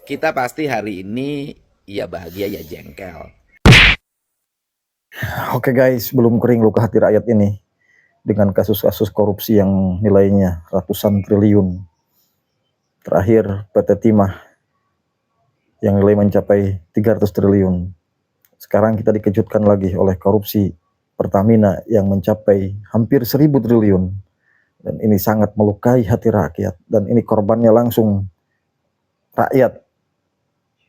Kita pasti hari ini ya bahagia ya jengkel. Oke guys, belum kering luka hati rakyat ini dengan kasus-kasus korupsi yang nilainya ratusan triliun. Terakhir PT Timah yang nilai mencapai 300 triliun. Sekarang kita dikejutkan lagi oleh korupsi Pertamina yang mencapai hampir 1000 triliun. Dan ini sangat melukai hati rakyat. Dan ini korbannya langsung rakyat.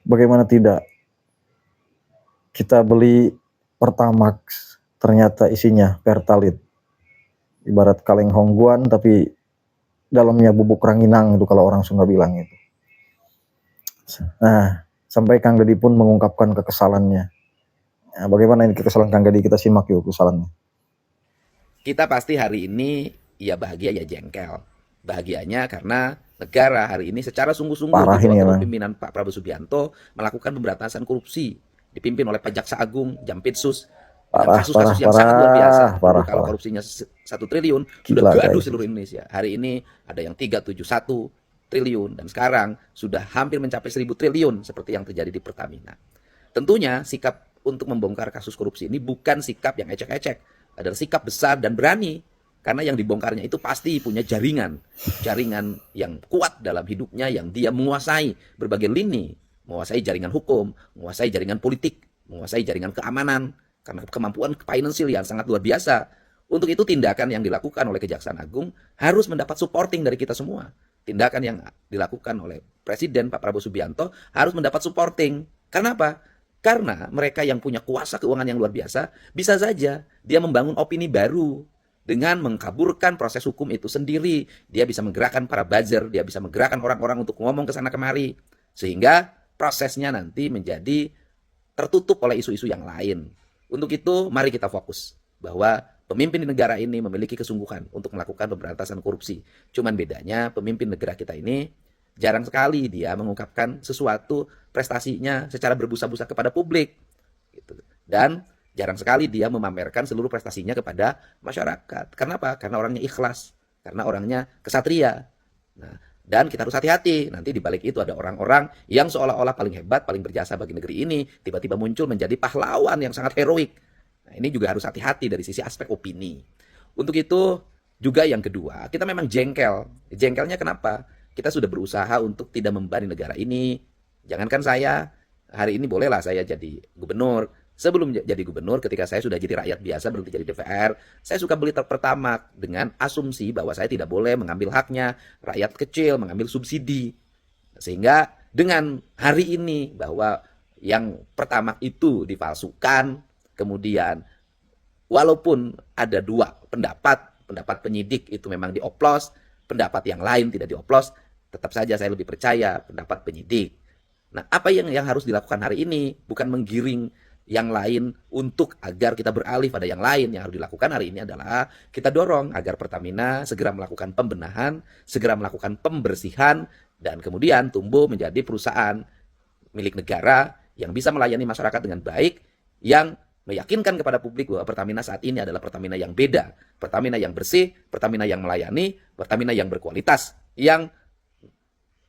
Bagaimana tidak? Kita beli Pertamax, ternyata isinya Pertalite. Ibarat kaleng hongguan tapi dalamnya bubuk ranginang itu kalau orang Sunda bilang itu. Nah, sampai Kang Deddy pun mengungkapkan kekesalannya. Nah, bagaimana ini kekesalan Kang Deddy? Kita simak yuk kekesalannya. Kita pasti hari ini ya bahagia ya jengkel. Bahagianya karena negara hari ini secara sungguh-sungguh di bawah kepemimpinan Pak Prabowo Subianto melakukan pemberantasan korupsi dipimpin oleh Pak Jaksa Agung, Jampitsus, dengan kasus-kasus yang sangat luar biasa. Kalau korupsinya 1 triliun, sudah gaduh seluruh Indonesia. Hari ini ada yang 371 triliun, dan sekarang sudah hampir mencapai 1000 triliun seperti yang terjadi di Pertamina. Tentunya sikap untuk membongkar kasus korupsi ini bukan sikap yang ecek-ecek, adalah sikap besar dan berani. Karena yang dibongkarnya itu pasti punya jaringan yang kuat dalam hidupnya, yang dia menguasai berbagai lini, menguasai jaringan hukum, menguasai jaringan politik, menguasai jaringan keamanan, karena kemampuan finansial yang sangat luar biasa. Untuk itu tindakan yang dilakukan oleh Kejaksaan Agung harus mendapat supporting dari kita semua. Tindakan yang dilakukan oleh Presiden Pak Prabowo Subianto harus mendapat supporting. Karena apa? Karena mereka yang punya kuasa keuangan yang luar biasa, bisa saja dia membangun opini baru dengan mengkaburkan proses hukum itu sendiri. Dia bisa menggerakkan para buzzer, dia bisa menggerakkan orang-orang untuk ngomong ke sana kemari. Sehingga prosesnya nanti menjadi tertutup oleh isu-isu yang lain. Untuk itu, mari kita fokus bahwa pemimpin di negara ini memiliki kesungguhan untuk melakukan pemberantasan korupsi. Cuman bedanya pemimpin negara kita ini jarang sekali dia mengungkapkan sesuatu prestasinya secara berbusa-busa kepada publik. Dan jarang sekali dia memamerkan seluruh prestasinya kepada masyarakat. Kenapa? Karena orangnya ikhlas, karena orangnya kesatria. Nah, dan kita harus hati-hati, nanti di balik itu ada orang-orang yang seolah-olah paling hebat, paling berjasa bagi negeri ini, tiba-tiba muncul menjadi pahlawan yang sangat heroik. Nah, ini juga harus hati-hati dari sisi aspek opini. Untuk itu juga yang kedua, kita memang jengkel. Jengkelnya kenapa? Kita sudah berusaha untuk tidak membebani negara ini. Jangankan saya, hari ini bolehlah saya jadi gubernur. Sebelum jadi gubernur, ketika saya sudah jadi rakyat biasa, belum jadi DPR, saya suka beli Pertamax dengan asumsi bahwa saya tidak boleh mengambil haknya rakyat kecil, mengambil subsidi. Sehingga dengan hari ini bahwa yang Pertamax itu dipalsukan, kemudian walaupun ada dua pendapat penyidik itu memang dioplos, pendapat yang lain tidak dioplos, tetap saja saya lebih percaya pendapat penyidik. Nah, apa yang harus dilakukan hari ini? Bukan menggiring yang lain untuk agar kita beralih pada yang lain. Yang harus dilakukan hari ini adalah kita dorong agar Pertamina segera melakukan pembenahan, segera melakukan pembersihan, dan kemudian tumbuh menjadi perusahaan milik negara yang bisa melayani masyarakat dengan baik, yang meyakinkan kepada publik bahwa Pertamina saat ini adalah Pertamina yang beda, Pertamina yang bersih, Pertamina yang melayani, Pertamina yang berkualitas, yang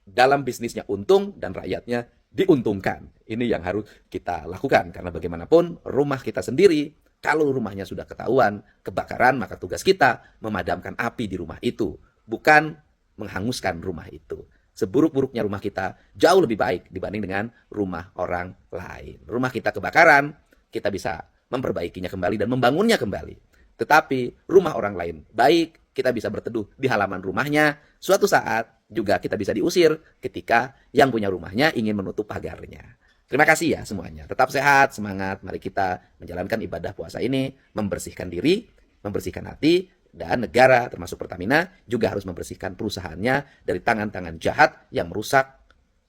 dalam bisnisnya untung dan rakyatnya diuntungkan. Ini yang harus kita lakukan, karena bagaimanapun rumah kita sendiri, kalau rumahnya sudah ketahuan kebakaran, maka tugas kita memadamkan api di rumah itu, bukan menghanguskan rumah itu. Seburuk-buruknya rumah kita jauh lebih baik dibanding dengan rumah orang lain. Rumah kita kebakaran, kita bisa memperbaikinya kembali dan membangunnya kembali. Tetapi rumah orang lain baik, kita bisa berteduh di halaman rumahnya. Suatu saat juga kita bisa diusir ketika yang punya rumahnya ingin menutup pagarnya. Terima kasih ya semuanya. Tetap sehat, semangat. Mari kita menjalankan ibadah puasa ini, membersihkan diri, membersihkan hati, dan negara termasuk Pertamina juga harus membersihkan perusahaannya dari tangan-tangan jahat yang merusak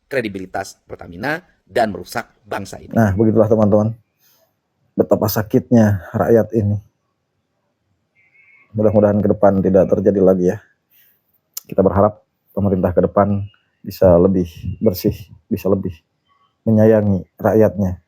kredibilitas Pertamina dan merusak bangsa ini. Nah, begitulah teman-teman. Betapa sakitnya rakyat ini. Mudah-mudahan ke depan tidak terjadi lagi ya. Kita berharap pemerintah ke depan bisa lebih bersih, bisa lebih menyayangi rakyatnya.